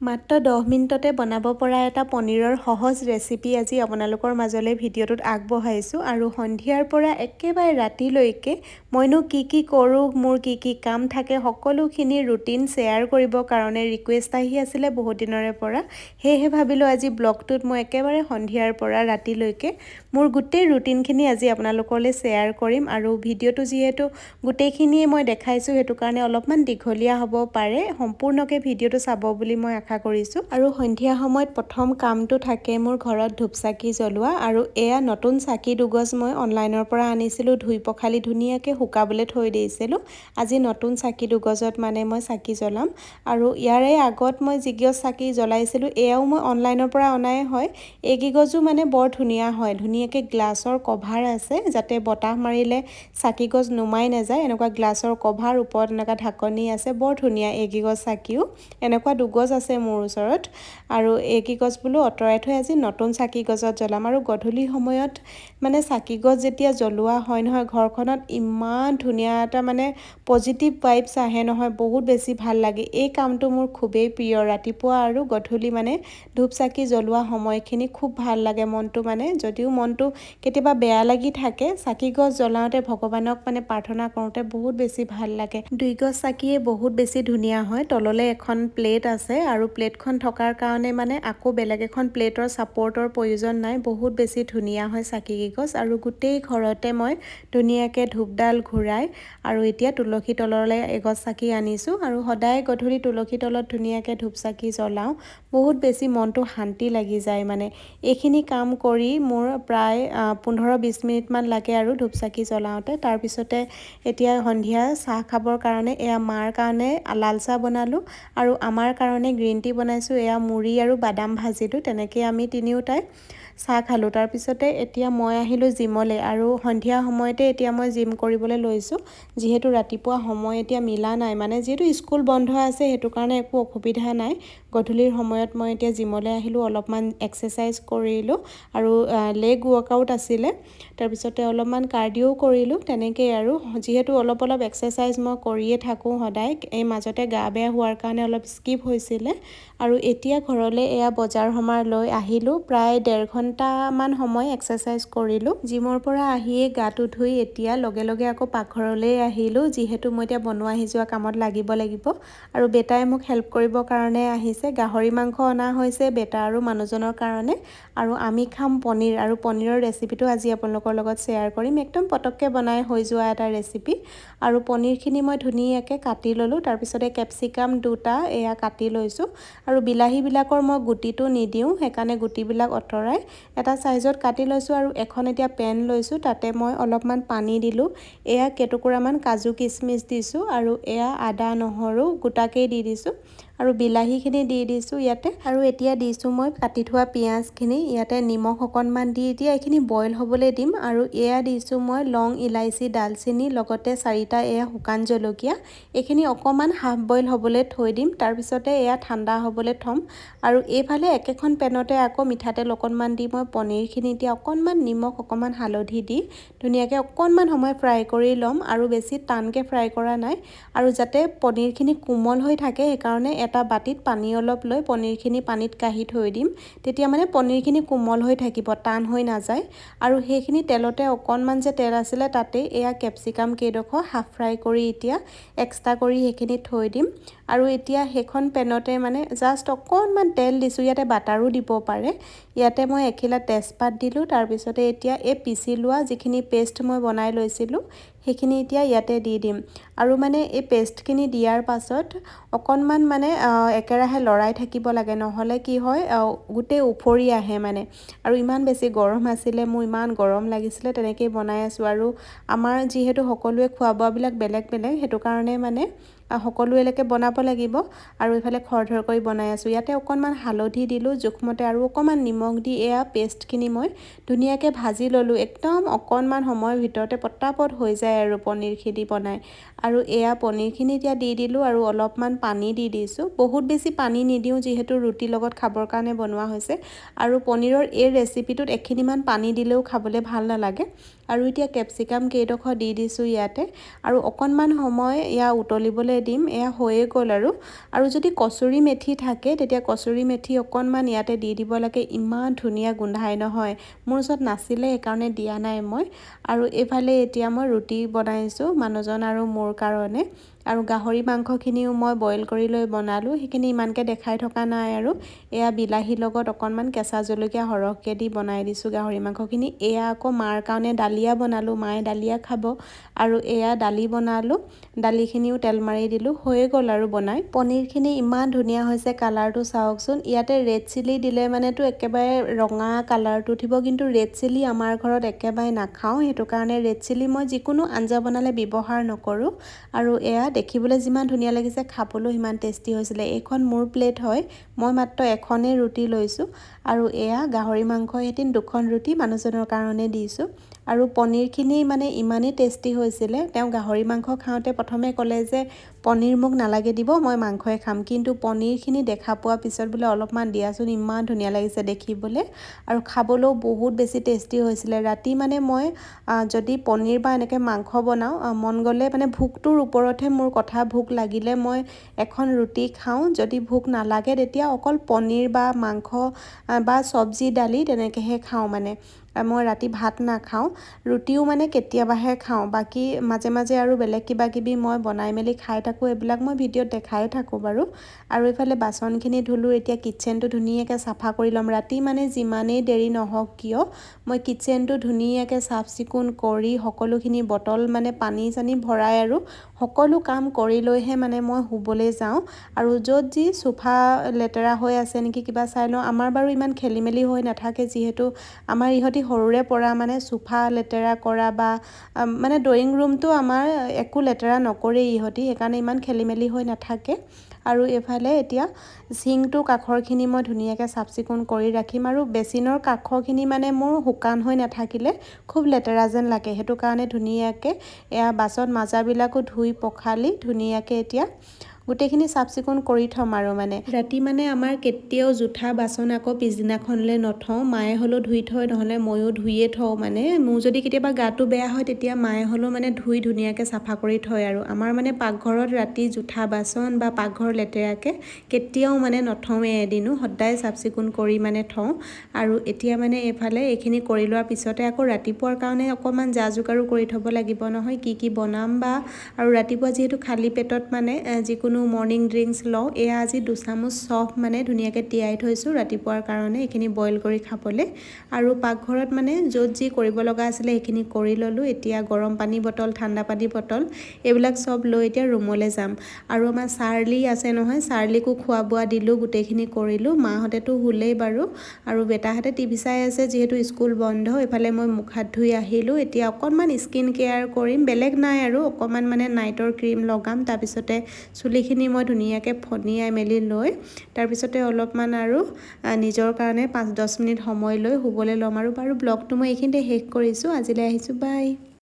মাত্ৰ 10 মিনিটতে বনাব পৰা এটা পনীৰৰ সহজ ৰেচিপি আজি আপোনালোকৰ মাজলৈ ভিডিঅ'টোত আগবঢ়াইছোঁ আৰু সন্ধিয়াৰ পৰা একেবাৰে ৰাতিলৈকে মইনো কি কৰোঁ, মোৰ কি কাম থাকে, সকলোখিনি ৰুটিন শ্বেয়াৰ কৰিবৰ কাৰণে ৰিকুৱেষ্ট আহি আছিলে বহুত দিনৰে পৰা। সেয়েহে ভাবিলোঁ আজি ব্লগটোত মই একেবাৰে সন্ধিয়াৰ পৰা ৰাতিলৈকে মোৰ গোটেই ৰুটিনখিনি আজি আপোনালোকলৈ শ্বেয়াৰ কৰিম আৰু ভিডিঅ'টো যিহেতু গোটেইখিনিয়ে মই দেখাইছোঁ সেইটো কাৰণে অলপমান দীঘলীয়া হ'ব পাৰে। সম্পূৰ্ণকৈ ভিডিঅ'টো চাব বুলি মই আশা কৰিছোঁ। আৰু সন্ধিয়া সময়ত প্ৰথম কামটো থাকে মোৰ ঘৰত ধূপ চাকি জ্বলোৱা আৰু এয়া নতুন চাকি দুগজ মই অনলাইনৰ পৰা আনিছিলোঁ, ধুই পখালি ধুনীয়াকৈ শুকাবলৈ থৈ দিছিলোঁ। আজি নতুন চাকি দুগজত মানে মই চাকি জ্বলাম আৰু ইয়াৰে আগত মই যিগজ চাকি জ্বলাইছিলোঁ এয়াও মই অনলাইনৰ পৰা অনাই হয়। এইকেইগজো মানে বৰ ধুনীয়া হয়, ধুনীয়াকৈ গ্লাছৰ কভাৰ আছে যাতে বতাহ মাৰিলে চাকিগজ নুমাই নাযায়। এনেকুৱা গ্লাছৰ কভাৰ, ওপৰত এনেকুৱা ঢাকনি আছে, বৰ ধুনীয়া এইকেইগজ চাকিও। এনেকুৱা দুগজ আছে মোৰ ওচৰত আৰু এইকেইগজ বোলো আঁতৰাই থৈ আজি নতুন চাকিগজত জ্বলাম। আৰু গধূলি সময়ত মানে চাকিগজ যেতিয়া জ্বলোৱা হয় নহয়, ঘৰখনত ইমান ধুনীয়া এটা মানে পজিটিভ ভাইবছ আহে নহয়, বহুত বেছি ভাল লাগে। এই কামটো মোৰ খুবেই প্ৰিয়, ৰাতিপুৱা আৰু গধূলি মানে ধূপ চাকি জ্বলোৱা সময়খিনি খুব ভাল লাগে। মনটো মানে যদিও মনটো কেতিয়াবা বেয়া লাগি থাকে, চাকিগজ জ্বলাওঁতে ভগৱানক মানে প্ৰাৰ্থনা কৰোঁতে বহুত বেছি ভাল লাগে। দুইগজ চাকিয়ে বহুত বেছি ধুনীয়া হয়। তললৈ এখন প্লেট আছে আৰু প্লেটখন থকাৰ কাৰণে মানে আকৌ বেলেগ এখন প্লেটৰ ছাপৰ্টৰ প্ৰয়োজন নাই, বহুত বেছি ধুনীয়া হয় চাকিকেইগজ। আৰু গোটেই ঘৰতে মই ধুনীয়াকৈ ধূপডাল ঘূৰাই আৰু এতিয়া তুলসী তললৈ এগজ চাকি আনিছোঁ আৰু সদায় গধূলি তুলসী তলত ধুনীয়াকৈ ধূপ চাকি জ্বলাওঁ। বহুত বেছি মনটো শান্তি লাগি যায় মানে। এইখিনি কাম কৰি মোৰ প্ৰায় 15-20 মিনিটমান লাগে আৰু ধূপ চাকি জ্বলাওঁতে। তাৰপিছতে এতিয়া সন্ধিয়া চাহ খাবৰ কাৰণে এয়া মাৰ কাৰণে লাল চাহ বনালোঁ আৰু আমাৰ কাৰণে গ্ৰীণ টি বনাইছোঁ। এয়া মুড়ি আৰু বাদাম ভাজিলোঁ, তেনেকৈ আমি তিনিওটাই চাহ খালোঁ। তাৰপিছতে এতিয়া মই আহিলোঁ জিমলৈ আৰু সন্ধিয়া সময়তে এতিয়া মই জিম কৰিবলৈ লৈছোঁ, যিহেতু ৰাতিপুৱা সময় এতিয়া মিলা নাই, মানে যিহেতু স্কুল বন্ধ আছে সেইটো কাৰণে একো অসুবিধা নাই। গধূলিৰ সময়ত মই এতিয়া জিমলৈ আহিলোঁ, অলপমান এক্সাৰচাইজ কৰিলোঁ আৰু লেগ ৱৰ্কআউট আছিলে, তাৰপিছতে অলপমান কাৰ্ডিঅ'ও কৰিলোঁ। তেনেকেই আৰু যিহেতু অলপ এক্সাৰচাইজ মই কৰিয়ে থাকোঁ সদায়, এই মাজতে গা বেয়া হোৱাৰ কাৰণে অলপ স্কিপ হৈছিলে। আৰু এতিয়া ঘৰলৈ এয়া বজাৰ সমাৰ লৈ আহিলোঁ, প্ৰায় 1.5 ঘণ্টামান সময় এক্সাৰচাইজ কৰিলোঁ। জিমৰ পৰা আহিয়ে গাটো ধুই এতিয়া লগে লগে আকৌ পাকঘৰলৈ আহিলোঁ, যিহেতু মই এতিয়া বনোৱা সিজোৱা কামত লাগিব আৰু বেটাই মোক হেল্প কৰিবৰ কাৰণে আহিছে। গাহৰি মাংস অনা হৈছে বেটা আৰু মানুহজনৰ কাৰণে আৰু আমি খাম পনীৰ, আৰু পনীৰৰ ৰেচিপিটো আজি আপোনালোকৰ লগত শ্বেয়াৰ কৰিম। একদম পটককৈ বনাই হৈ যোৱা এটা ৰেচিপি। আৰু পনীৰখিনি মই ধুনীয়াকৈ কাটি ল'লোঁ, তাৰপিছতে কেপচিকাম 2টা এয়া কাটি লৈছোঁ আৰু বিলাহীবিলাকৰ মই গুটিটো নিদিওঁ, সেইকাৰণে গুটিবিলাক আঁতৰাই এটা চাইজত কাটি লৈছোঁ। আৰু এখন এতিয়া পেন লৈছোঁ, তাতে মই অলপমান পানী দিলোঁ, এয়া কেইটুকুৰামান কাজু কিচমিচ দিছোঁ আৰু এয়া আদা নহৰু গোটাকেই দি দিছোঁ আৰু বিলাহীখিনি দি দিছোঁ ইয়াতে। আৰু এতিয়া দিছোঁ মই কাটি থোৱা পিঁয়াজখিনি, ইয়াতে নিমখ অকণমান দি এতিয়া এইখিনি বইল হ'বলৈ দিম। আৰু এয়া দিছোঁ মই লং, ইলাইচি, ডালচেনি, লগতে 4টা এয়া শুকান জলকীয়া। এইখিনি অকণমান হাফ বইল হ'বলৈ থৈ দিম, তাৰপিছতে এয়া ঠাণ্ডা হ'বলৈ থ'ম। আৰু এইফালে একেখন পেনতে আকৌ মিঠাতেল অকণমান দি মই পনীৰখিনি এতিয়া অকণমান নিমখ, অকণমান হালধি দি ধুনীয়াকৈ অকণমান সময় ফ্ৰাই কৰি ল'ম আৰু বেছি টানকৈ ফ্ৰাই কৰা নাই। আৰু যাতে পনীৰখিনি কোমল হৈ থাকে সেইকাৰণে এটা বাতিত পানী অলপ লৈ পনীৰখিনি পানীত কাঢ়ি থৈ দিম, তেতিয়া মানে পনীৰখিনি কোমল হৈ থাকিব, টান হৈ নাযায়। আৰু সেইখিনি তেলতে অকণমান যে তেল আছিলে তাতে এয়া কেপচিকাম কেইডোখৰ হাফ ফ্ৰাই কৰি এতিয়া এক্সট্ৰা কৰি সেইখিনি থৈ দিম। আৰু এতিয়া সেইখন পেনতে মানে জাষ্ট অকণমান তেল দিছোঁ, ইয়াতে বাটাৰো দিব পাৰে। ইয়াতে মই এখিলা তেজপাত দিলোঁ, তাৰপিছতে এতিয়া এই পিচি লোৱা যিখিনি পেষ্ট মই বনাই লৈছিলোঁ সেইখিনি এতিয়া ইয়াতে দি দিম। আৰু মানে এই পেষ্টখিনি দিয়াৰ পাছত অকণমান মানে একেৰাহে লৰাই থাকিব লাগে, নহ'লে কি হয় গোটেই উফৰি আহে মানে। আৰু ইমান বেছি গৰম আছিলে, মোৰ ইমান গৰম লাগিছিলে, তেনেকেই বনাই আছোঁ। আৰু আমাৰ যিহেতু সকলোৱে খোৱা বোৱাবিলাক বেলেগ বেলেগ, সেইটো কাৰণে মানে সকলোলৈকে বনাব লাগিব আৰু এইফালে খৰধৰ কৰি বনাই আছোঁ। ইয়াতে অকণমান হালধি দিলোঁ জোখমতে আৰু অকণমান নিমখ দি এয়া পেষ্টখিনি মই ধুনীয়াকৈ ভাজি ল'লোঁ। একদম অকণমান সময়ৰ ভিতৰতে পটাপট হৈ যায় আৰু পনীৰখিনি বনাই। আৰু এয়া পনীৰখিনি এতিয়া দি দিলোঁ আৰু অলপমান পানী দি দিছোঁ, বহুত বেছি পানী নিদিওঁ যিহেতু ৰুটিৰ লগত খাবৰ কাৰণে বনোৱা হৈছে। আৰু পনীৰৰ এই ৰেচিপিটোত এখিনিমান পানী দিলেও খাবলৈ ভাল নালাগে। আৰু এতিয়া কেপচিকাম কেইডোখৰ দি দিছোঁ ইয়াতে আৰু অকণমান সময় এয়া উতলিবলৈ দিম এয়া হৈয়ে গ'ল আৰু যদি কচুৰি মেথি থাকে তেতিয়া কচুৰি মেথি অকণমান ইয়াতে দি দিব লাগে ইমান ধুনীয়া গোন্ধাই নহয় মোৰ ওচৰত নাছিলে সেইকাৰণে দিয়া নাই মই আৰু এইফালে এতিয়া মই ৰুটি বনাইছোঁ মানুহজন আৰু মোৰ কাৰণে আৰু গাহৰি মাংসখিনিও মই বইল কৰি লৈ বনালোঁ সেইখিনি ইমানকৈ দেখাই থকা নাই আৰু এয়া বিলাহীৰ লগত অকণমান কেঁচা জলকীয়া সৰহকৈ দি বনাই দিছোঁ গাহৰি মাংসখিনি এয়া আকৌ মাৰ কাৰণে দালিয়া বনালোঁ মায়ে দালিয়া খাব আৰু এয়া দালি বনালোঁ দালিখিনিও তেল মাৰি দিলোঁ হৈয়ে গ'ল আৰু বনাই পনীৰখিনি ইমান ধুনীয়া হৈছে কালাৰটো চাওকচোন ইয়াতে ৰেড চিলি দিলে মানেতো একেবাৰে ৰঙা কালাৰটো উঠিব কিন্তু ৰেড চিলি আমাৰ ঘৰত একেবাৰে নাখাওঁ সেইটো কাৰণে ৰেড চিলি মই যিকোনো আঞ্জা বনালে ব্যৱহাৰ নকৰোঁ আৰু এয়া দেখিবলৈ যিমান ধুনীয়া লাগিছে খাবলৈ সিমান টেষ্টি হৈছিলে এইখন মোৰ প্লেট হয় মই মাত্ৰ এখনেই ৰুটি লৈছোঁ আৰু এয়া গাহৰি মাংস এদিন দুখন ৰুটি মানুহজনৰ কাৰণে দিছোঁ আৰু পনীৰখিনি মানে ইমানেই টেষ্টি হৈছিলে তেওঁ গাহৰি মাংস খাওঁতে প্ৰথমে ক'লে যে পনীৰ মোক নালাগে দিব মই মাংসই খাম কিন্তু পনীৰখিনি দেখা পোৱা পিছত বোলে অলপমান দিয়াচোন ইমান ধুনীয়া লাগিছে দেখিবলৈ আৰু খাবলৈও বহুত বেছি টেষ্টি হৈছিলে ৰাতি মানে মই যদি পনীৰ বা এনেকৈ মাংস বনাওঁ মন গ'লে মানে ভোকটোৰ ওপৰতহে মোৰ কথা ভোক লাগিলে মই এখন ৰুটি খাওঁ যদি ভোক নালাগে তেতিয়া অকল পনীৰ বা মাংস বা চব্জি দালি তেনেকৈহে খাওঁ মানে মই ৰাতি ভাত নাখাওঁ ৰুটিও মানে কেতিয়াবাহে খাওঁ বাকী মাজে মাজে আৰু বেলেগ কিবা কিবি মই বনাই মেলি খাই থাকোঁ এইবিলাক মই ভিডিঅ'ত দেখাই থাকোঁ বাৰু আৰু এইফালে বাচনখিনি ধুলোঁ এতিয়া কিটচেনটো ধুনীয়াকৈ চাফা কৰি ল'ম ৰাতি মানে যিমানেই দেৰি নহওক কিয় মই কিটচেনটো ধুনীয়াকৈ চাফ চিকুণ কৰি সকলোখিনি বটল মানে পানী চানী ভৰাই আৰু সকলো কাম কৰি লৈহে মানে মই শুবলৈ যাওঁ আৰু য'ত যি সোফা লেতেৰা হৈ আছে নেকি কিবা চাই লওঁ আমাৰ বাৰু ইমান খেলি মেলি হৈ নাথাকে যিহেতু আমাৰ ইহঁতি সৰুৰে পৰা মানে সোফা লেতেৰা কৰা বা মানে ড্ৰয়িং ৰুমটো আমাৰ একো লেতেৰা নকৰেই ইহঁতি সেইকাৰণে ইমান খেলি মেলি হৈ নাথাকে আৰু এইফালে এতিয়া চিংটো কাষৰখিনি মই ধুনীয়াকৈ চাফ চিকুণ কৰি ৰাখিম আৰু বেচিনৰ কাষৰখিনি মানে মোৰ শুকান হৈ নাথাকিলে খুব লেতেৰা যেন লাগে সেইটো কাৰণে ধুনীয়াকৈ এয়া বাচন মাজাবিলাকো ধুই পখালি ধুনীয়াকৈ এতিয়া গোটেইখিনি চাফ চিকুণ কৰি থ'ম আৰু মানে ৰাতি মানে আমাৰ কেতিয়াও জোঠা বাচন আকৌ পিছদিনাখনলৈ নথওঁ মায়ে হ'লেও ধুই থয় নহ'লে ময়ো ধুইয়ে থওঁ মানে মোৰ যদি কেতিয়াবা গাটো বেয়া হয় তেতিয়া মায়ে হ'লেও মানে ধুই ধুনীয়াকৈ চাফা কৰি থয় আৰু আমাৰ মানে পাকঘৰত ৰাতি জোঠা বাচন বা পাকঘৰ লেতেৰাকৈ কেতিয়াও মানে নথওঁৱে এদিনো সদায় চাফ চিকুণ কৰি মানে থওঁ আৰু এতিয়া মানে এইফালে এইখিনি কৰি লোৱাৰ পিছতে আকৌ ৰাতিপুৱাৰ কাৰণে অকণমান যা যোগাৰো কৰি থ'ব লাগিব নহয় কি বনাম বা আৰু ৰাতিপুৱা যিহেতু খালী পেটত মানে যিকোনো মৰ্ণিং ড্ৰিংকছ লওঁ এয়া আজি 2 চামুচ চফ মানে ধুনীয়াকৈ তিয়াই থৈছোঁ ৰাতিপুৱাৰ কাৰণে এইখিনি বইল কৰি খাবলৈ আৰু পাকঘৰত মানে য'ত যি কৰিব লগা আছিলে সেইখিনি কৰি ল'লোঁ এতিয়া গৰম পানী বটল ঠাণ্ডা পানী বটল এইবিলাক চব লৈ এতিয়া ৰুমলৈ যাম আৰু আমাৰ চাৰ্লি আছে নহয় চাৰ্লিকো খোৱা বোৱা দিলোঁ গোটেইখিনি কৰিলোঁ মাহঁতেতো শুলেই বাৰু আৰু বেটাহঁতে টিভি চাই আছে যিহেতু স্কুল বন্ধ এইফালে মই মুখ হাত ধুই আহিলোঁ এতিয়া অকণমান স্কিন কেয়াৰ কৰিম বেলেগ নাই আৰু অকণমান মানে নাইটৰ ক্ৰীম লগাম তাৰপিছতে চুলিখিনি মই ধুনীয়াকৈ ফনিয়াই মেলি লৈ তাৰপিছতে অলপমান আৰু নিজৰ কাৰণে 5-10 মিনিট সময় লৈ শুবলৈ ল'ম আৰু বাৰু ব্লগটো মই এইখিনিতে শেষ কৰিছোঁ আজিলৈ আহিছোঁ বাই